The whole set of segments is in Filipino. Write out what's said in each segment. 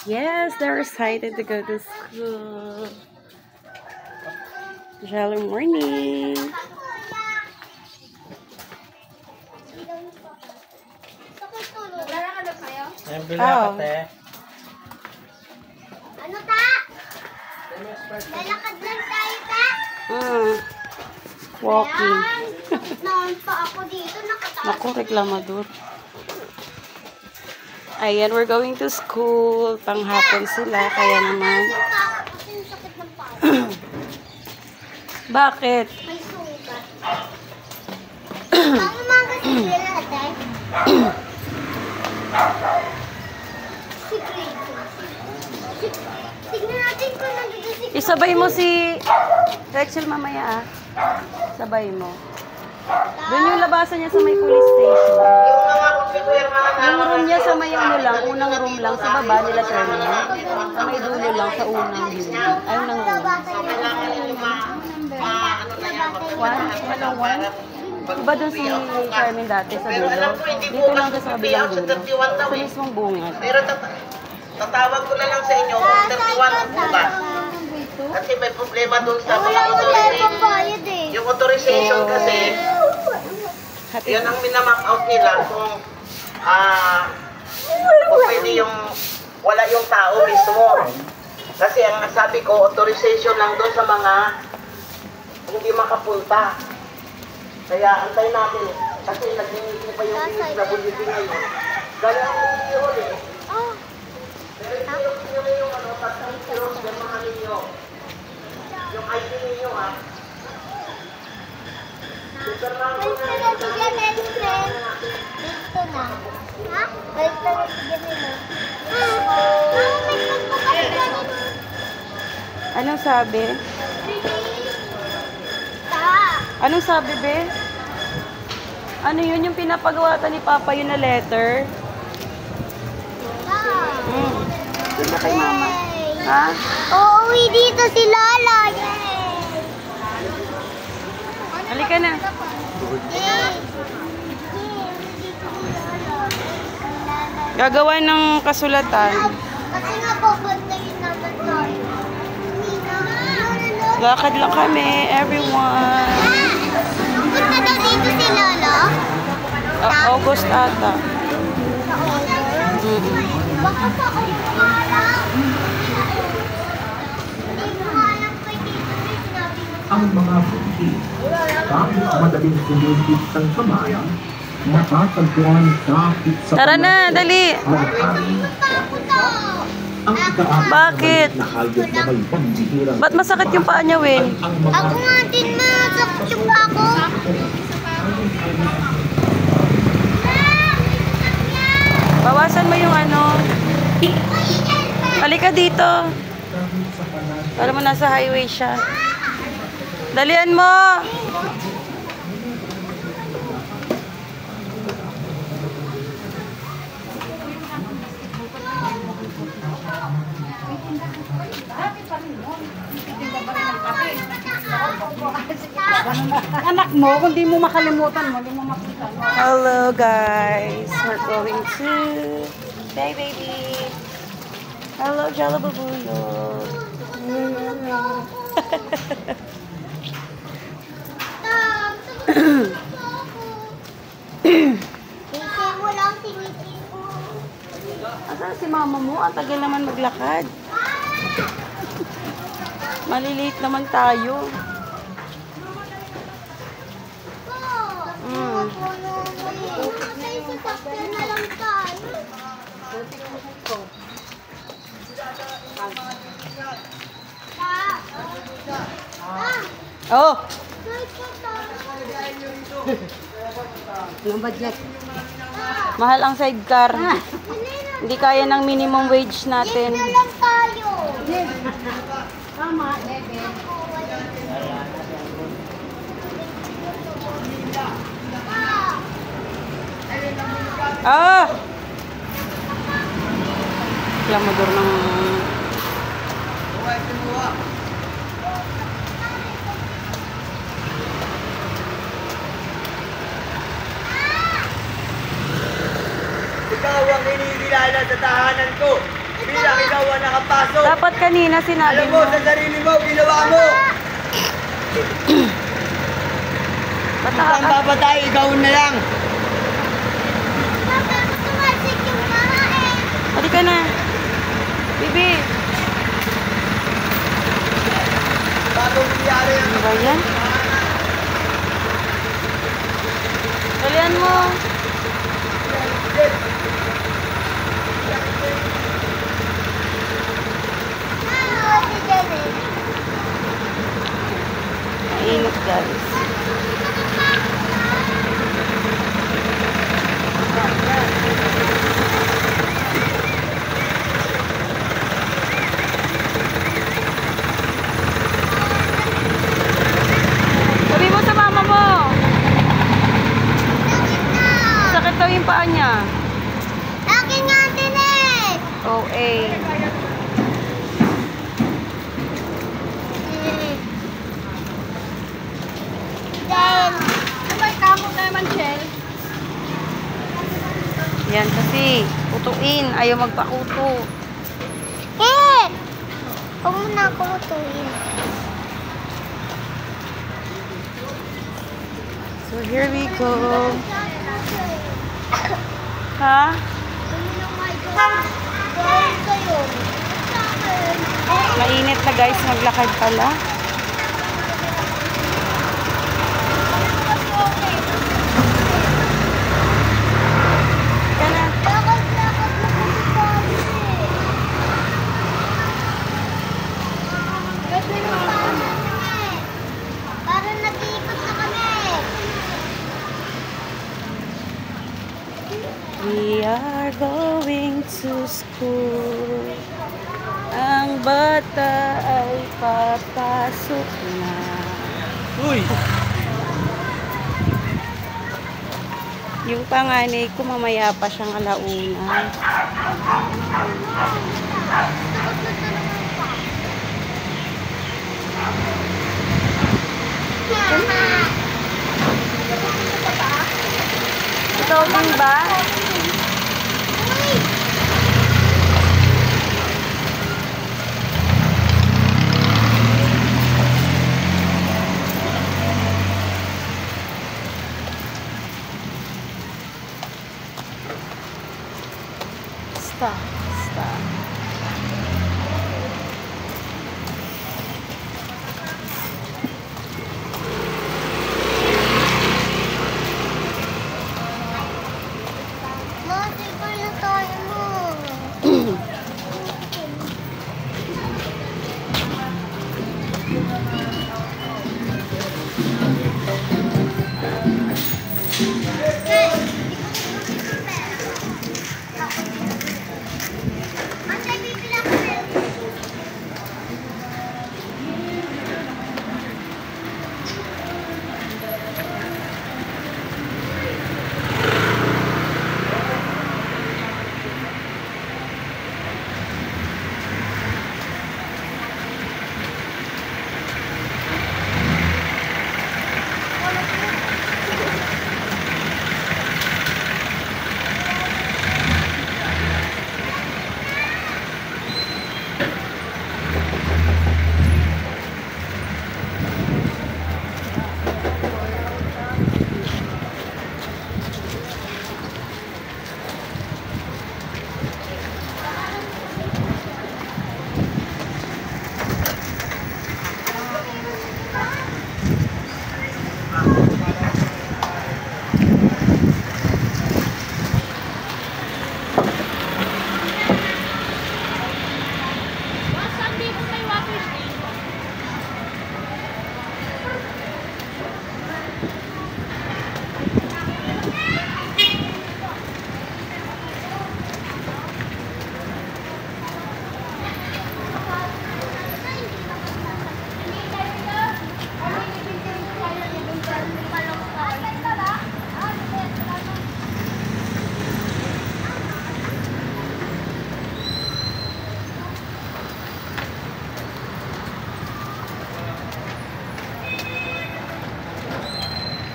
Yes, they're excited to go to school. Jolly morning. Oh. Ano ta? Lalakad lang tayo ta? Walking. Noon pa ako dito, nakataas. Naku, reklamador. Ayan, we're going to school. Panghapon sila, kaya naman. Kasi yung sakit ng paa. Bakit? May sugat. Ang umaga sila natin. Si Grito. Tignan natin kung nandito si Grito. Isabay mo si Rachel mamaya ah. Sabay mo. Doon yung labasan niya sa may police station. Yung room niya sa may ano lang, unang room lang, sa baba nila terminal. Sa may dulo lang, sa unang building. Ay, unang room. 101? Diba doon si Carmen dati sa dulo? Dito lang sa kabilang dulo. Sa mismong bungad. Pero tatawag ko na lang sa inyo kung 31 ang bukas. Kasi may problema doon sa mga authorization. Yung authorization kasi, yan ang minamap out nila kung pwede yung wala yung tao mismo. Kasi ang sabi ko, authorization lang doon sa mga hindi makapunta. Kaya antay natin. Kasi nag-meeting pa yung DSWD ngayon. Galing ang yun eh. Pero hindi nyo yung ano, tatlong kilos yung mga ninyo. Yung ID ninyo ha. Balik na lang si Janelle, friend. Dito na. Ha? Balik na lang si Janelle. May pagbukas ganito. Anong sabi? Anong sabi, be? Ano yun yung pinapagawa ni Papa yun na letter? Doon na kay Mama. Ha? Uuwi dito si Lola. Halika na. Gagawa ng kasulatan. Kasi nga babantayin naman tayo. Lakad lang kami, everyone. Punta daw dito si Lola. August ata. Baka sa August nga lang. Hindi mo nga lang pa dito sinabi mo. Ang mga buti, kahit madaling sumigit ng kamay, matatagpuan kahit sa Tara na, dali. ang ika-apat Bakit? na hayop na may pambihirang Ba't masakit yung paa niya, Wen? ang mga Ako nga din masakit yung pa ako. Bawasan mo yung ano. Halika dito. Para mo nasa highway siya. Dalian mo. Anak mo, kung di mo makalimutan mo, di mo makita. Hello guys. We're going to Bye baby. Hello Jalababuyo. Kasi mo lang tinitin ko. Asan si mama mo? Ang tagal naman maglakad. Maliliit naman tayo. Kasi sasakyan na lang tayo. Oh! Yung budget. Mahal ang sidecar. Hindi kaya ng minimum wage natin. Na lang tayo. Tama, bebe. Ah! Klamador ng... Ikaw ang inikilala sa tahanan ko. Bilang ikaw asawa nakapasok. Dapat kanina sinabi Alam mo, mo. sa sarili mo, ginawa mo. Ba't Ang nakaka- papatay, ikaw na lang. Papa, tumalsik yung mga eh. Halika na. Bibi. Bago mangyari ang Ano ba yan? Dalian mo. Ah, si Janet. Mainit guys. Sabi mo sa mama mo. Sakit daw yung paa niya. Akin nga din eh. OA. Then, May kamo naman, Shell. Yan kasi. Putuin. Ayaw magpakuto. eh! Huwag mo na ako lutuin. So here we go. Ha? Gawin kayo. Mainit na guys. Naglakad pala. Kana. Lakad-lakad na kami tayo eh. Kasi paano na eh. Parang nag-iikot na kami. We are going to school. Ang bata ay papasok na. Uy! Yung panganay ko mamaya pa siyang alauna. Ikaw din ba? Stop. Masipal na tayo mo. Ate, bibili ako ng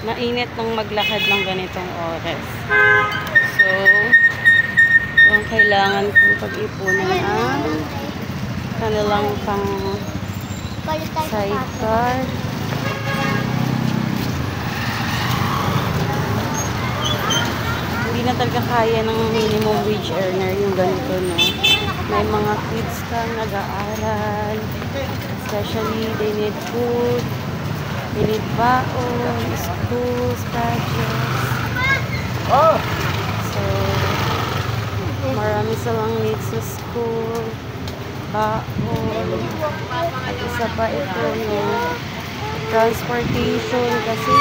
Mainit nang maglakad ng ganitong oras. So, Ang kailangan kong pag-ipunan ang kanilang pang Balik tayo sa sidecar. Hindi na talaga kaya ng minimum wage earner yung ganito, no? May mga kids kang nag-aaral. Especially, they need food. They need baon, schools, projects. Oh! So, marami silang needs sa school. Baon. At isa pa ito, no? Transportation kasi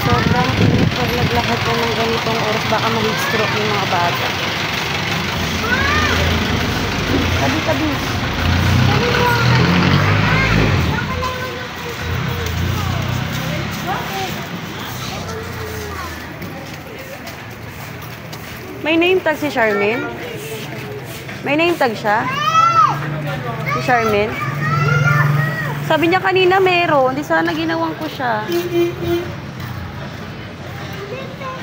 sobrang init pag naglakad ka ng ganitong oras, baka mag-heat stroke yung mga bata. Tabi-tabi. May name tag si Charmaine? May name tag siya? Si Charmaine? Sabi niya kanina meron. Di sana ginawang ko siya.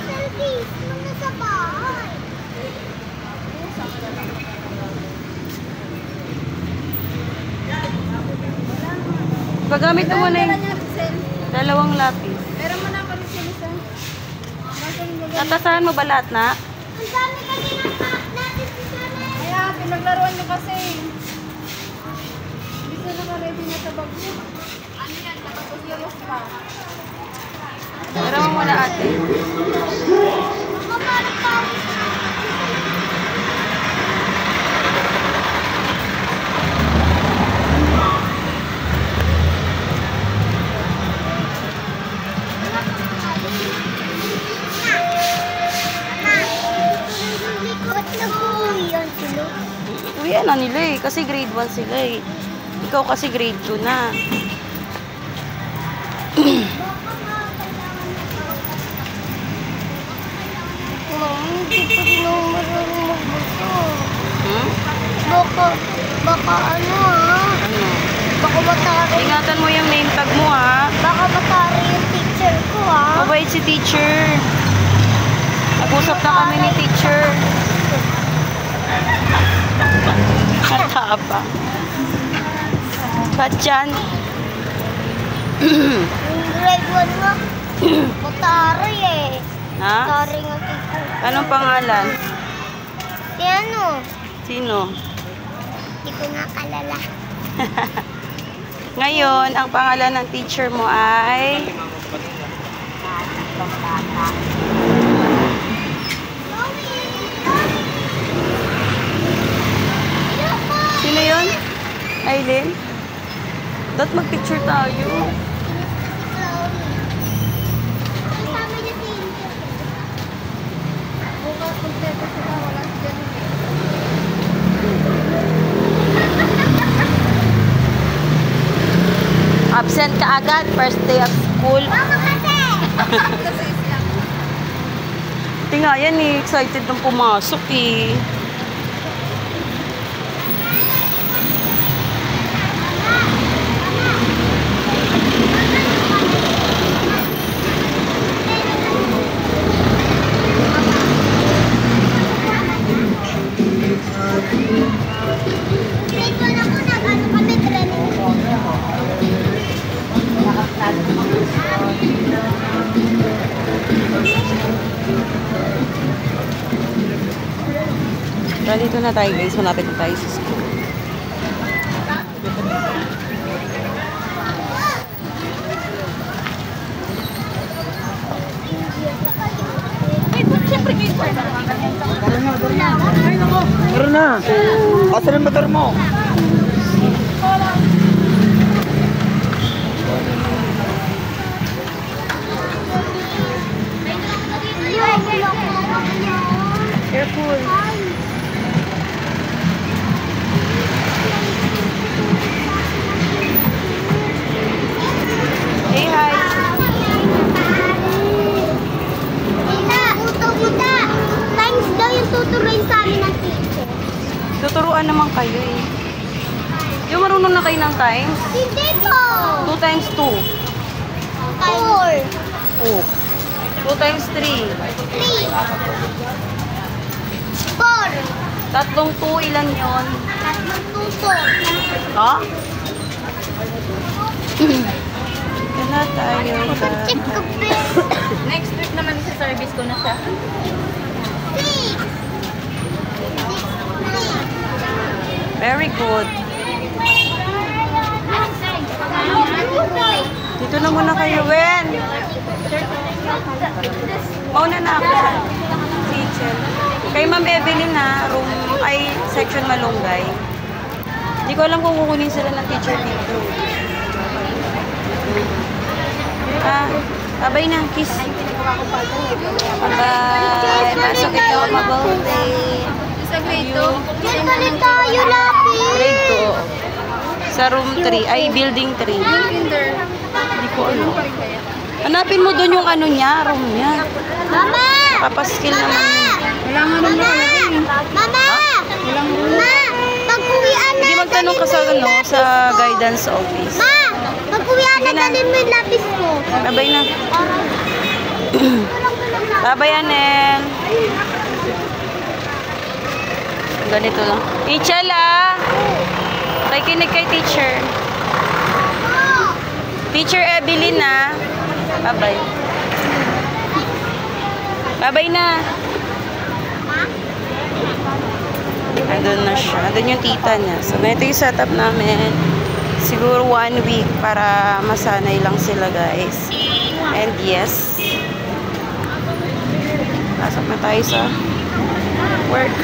Selfies, mga sa bahay. Pagamit mo muna yung Sel. dalawang lapis. Meron mo na kami sila. Tatasahan mo ba lahat na? Ang dami kasi ng pack natin si Sana. Kaya, pinaglaruan nyo kasi. Hindi sila naka-ready na sa bag mo. Ano yan? Tapos lumos pa. Pero mo muna ate. Makaparap pa ako. Ba't nag-uwi yan sila? Uwi na nila eh. Kasi grade 1 sila eh. Ikaw kasi grade 2 na. Hindi pa rin ako marunong magbasa. Hmm? Baka ano ha? Ano? Baka matari. Ingatan mo yung name tag mo ha. Baka matari yung teacher ko ha? Mabait si teacher. Nag-usap na kami ni teacher. Kataba. Ba't yan? Yung grade 1 nga. Matari eh. Ha? Matari nga teacher. Anong pangalan? Si ano? Sino? Hindi ko nakalala. Ngayon, ang pangalan ng teacher mo ay... Sino yun? Aileen? Dapat mag-picture tayo. Kasama niya si Angel. Bukas, kompleto sila. Wala si Jan. Absent ka agad, first day of school. Mama kasi! Kasi siya. Tinga yan eh, excited nang pumasok eh. Grade 1 ako, nag-ano kami, training. Nandito na tayo guys, malapit na tayo sa school. Ay, ba't siyempre kayo pa na? Meron na! Asan ang motor mo? Careful. Hey, hi. Buta! Times daw yung tuturuin sa amin ng teacher. Tuturuan naman kayo eh. Yung marunong na kayo ng times? Hindi po! 2 times 2. 4. 2. 2 times 3. 3. Tatlong 2, ilan yon? Tatlong tuto. Ha? Wala tayo. Check ko pa. Next week naman sa service ko na siya. 6. Very good. Dito na muna kayo, Wen. Mauna na ako sa kitchen. Kay Ma'am Evelyn na, room, ay section Malunggay. Hindi ko alam kung kukunin sila ng teacher dito. Babay na, kiss. Bye. Pasok ito, mabuti. Sa grade 2. Diyan balik tayo, Lapi. Grade 2. Sa room 3, ay building 3. Kinder. Hindi ko alam. Pa rin kaya. Hanapin mo doon yung ano niya, room niya. Mama! Papaskill naman yun. Wala nga naman Mama! Mama! Ma! Pag-uwian Hindi na. magtanong ka sa, ano, sa guidance office. Ma! Pag-uwian na, Sige na. dalhin mo yung lapis mo. Babay na. Babay, Anel. Ganito lang. Ichel, Nakikinig kay teacher. Teacher Evelyn, Babay. Babay na. Andun na siya. Andun yung tita niya. So, ganito yung setup namin. Siguro 1 week para masanay lang sila, guys. And yes. Pasok na tayo sa work.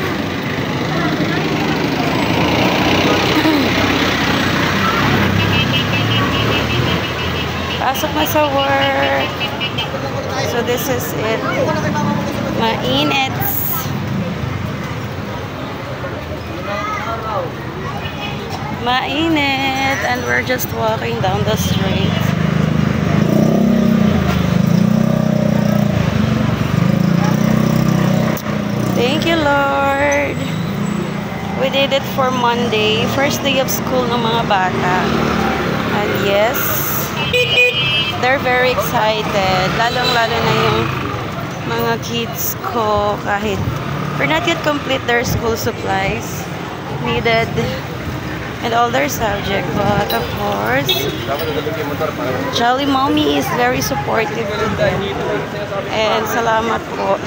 Pasok na sa work. So, this is it. Mainit. Mainit. And we're just walking down the street. Thank you, Lord. We did it for Monday. First day of school ng mga bata. And yes, they're very excited. Lalong-lalo na yung mga kids ko kahit we're not yet complete their school supplies needed and all their subject. But of course, Jolly Mommy is very supportive to them. And salamat po.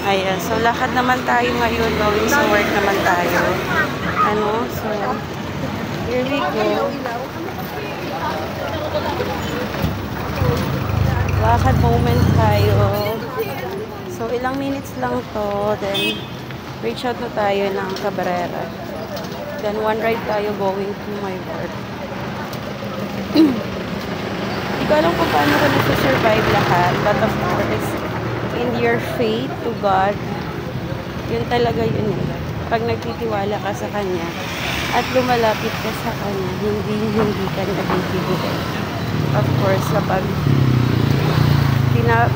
Ayan, so lakad naman tayo ngayon, going sa work naman tayo. So, here we go. Lakad moment tayo. So, ilang minutes lang to, then reach out na tayo ng Cabrera. Then, one ride tayo going to my work. Hindi ko alam kung paano ko nasa-survive lahat, but of course, in your faith to God, yun talaga yun Pag nagtitiwala ka sa Kanya at lumalapit ka sa Kanya, hindi ka nabibigay. Of course, kapag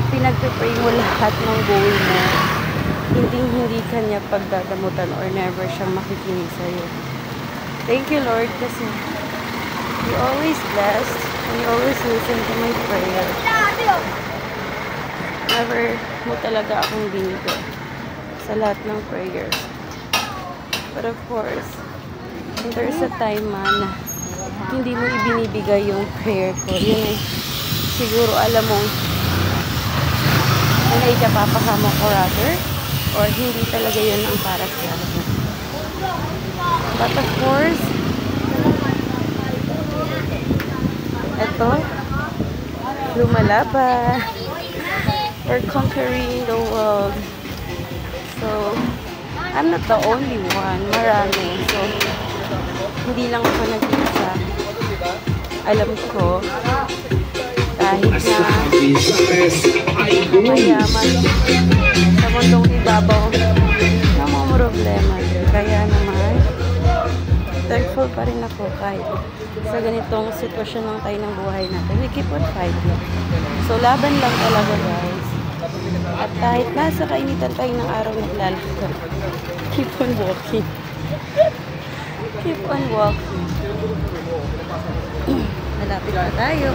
pinag-pray mo lahat ng goal mo, hindi ka niya pagdadamutan or never siyang makikinig sa'yo. Thank you, Lord, kasi you always blessed and you always listen to my prayer. Never mo talaga akong binigay sa lahat ng prayers. But of course, there's a time na hindi mo ibinibigay yung prayer ko. Yun ay siguro alam mong ay kapapakama ko rather or hindi talaga yun ang para sa akin. But of course, eto, lumalaban. We're conquering the world. So, I'm not the only one. Marami. So, hindi lang ako nag-isa. Alam ko, kahit na mayaman sa mundong ibabaw, namumroblema. Kaya naman, thankful pa rin ako kahit sa ganitong sitwasyon ng tayo ng buhay natin. We keep on fighting. So, laban lang talaga, guys. At kahit nasa kainitan tayo ng araw naglalakad, keep on walking. Keep on walking. Malapit na tayo.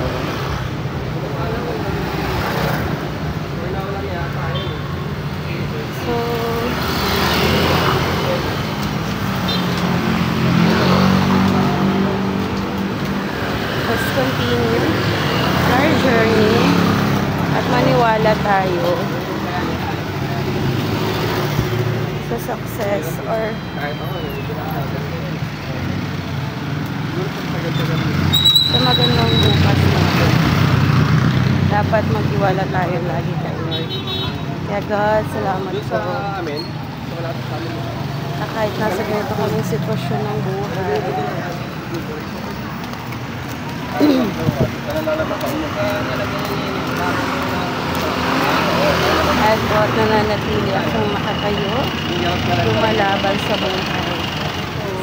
success or sa magandang bukas natin. Dapat magtiwala tayo lagi kay Lord. Kaya God, salamat po. Na kahit nasa ganito kaming sitwasyon ng buhay, at bawat nananatili akong makatayo, lumalaban sa buhay.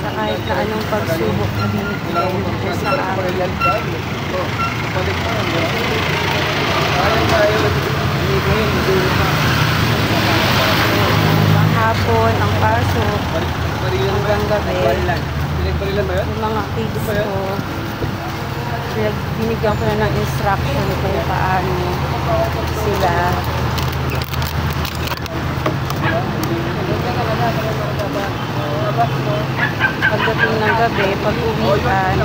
Sa kahit na anong pagsubok na binibigay mo po sa akin. Hapon, ang pasok, hanggang gabi, yung mga kids ko, binigyan ko na ng instruction kung paano sila pagdating ng gabi, pag-uwian,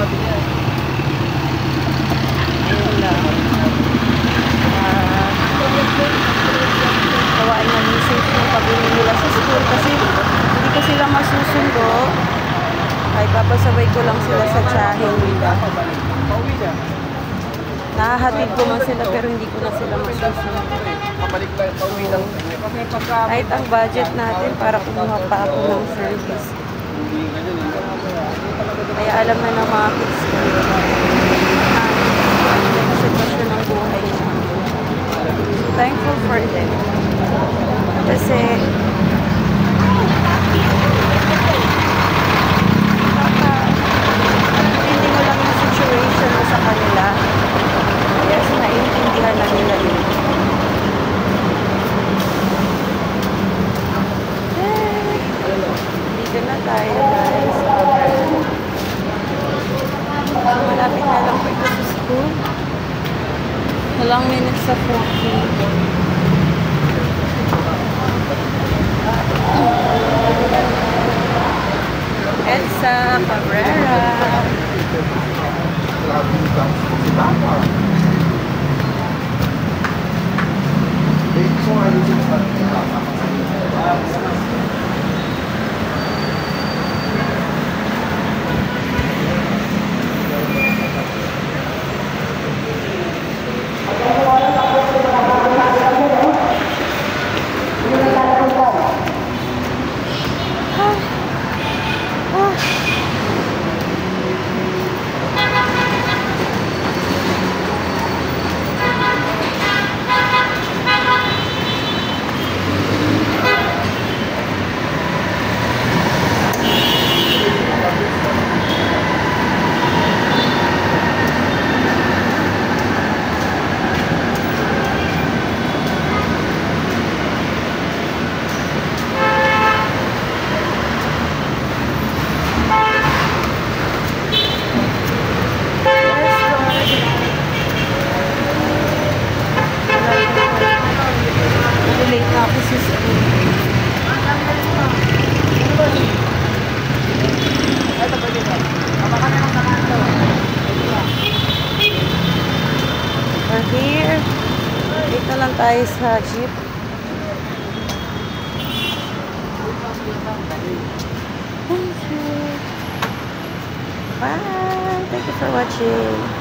ayun lang, gawaan na safe yung pag-uwi nila sa school kasi hindi ko sila masusundo. Ay papasabay ko lang sila sa tiyahin nila. Nahahatid ko man sila pero hindi ko na sila masusundo. Kahit ang budget natin para kumuha pa ako ng service. Kaya alam na ng mga kids ko na sitwasyon ng buhay namin. So thankful for them. Kasi hindi mo lang yung situation mo sa kanila. Kaya naiintindihan na nila yun. Dito na tayo guys. So, malapit na lang po ito sa school. Ilang minutes sa 40. Elsa Cabrera. Late na ako sa school. We're here. Dito lang tayo sa jeep. Thank you. Bye. Thank you for watching.